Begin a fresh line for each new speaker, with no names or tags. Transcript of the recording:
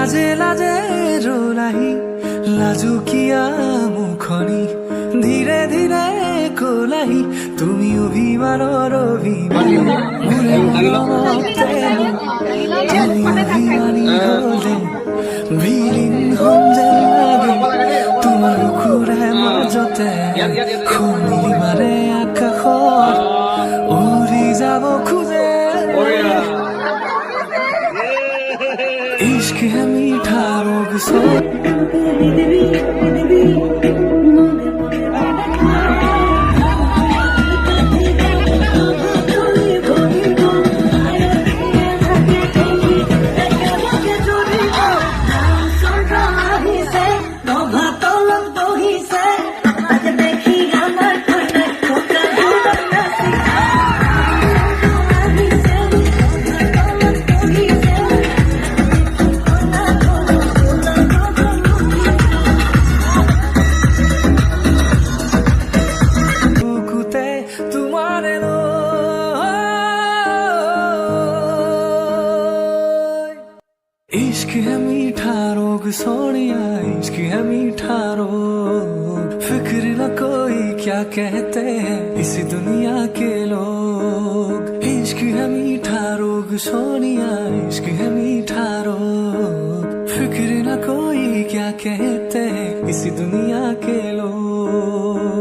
लाजे लाजे रोलाही लाजु किया मुखनी धीरे धीरे कोलाही তুমি অভিমানৰ অভিমানী মোৰে মনতে তুমি অভিমানী হলে বিলীন হম যেন লাগে তোমাৰ বুকুৰে মাজতে খুলি মাৰে আকাশত উৰি যাব খোজে इश्क है मीठा रोग सो इश्क है मीठा रोग सोनिया इश्क है मीठा रोग फिक्र न कोई क्या कहते हैं इस दुनिया के लोग इश्क है मीठा रोग सोनिया इश्क है मीठा रोग फिक्र न कोई क्या कहते हैं इस दुनिया के लोग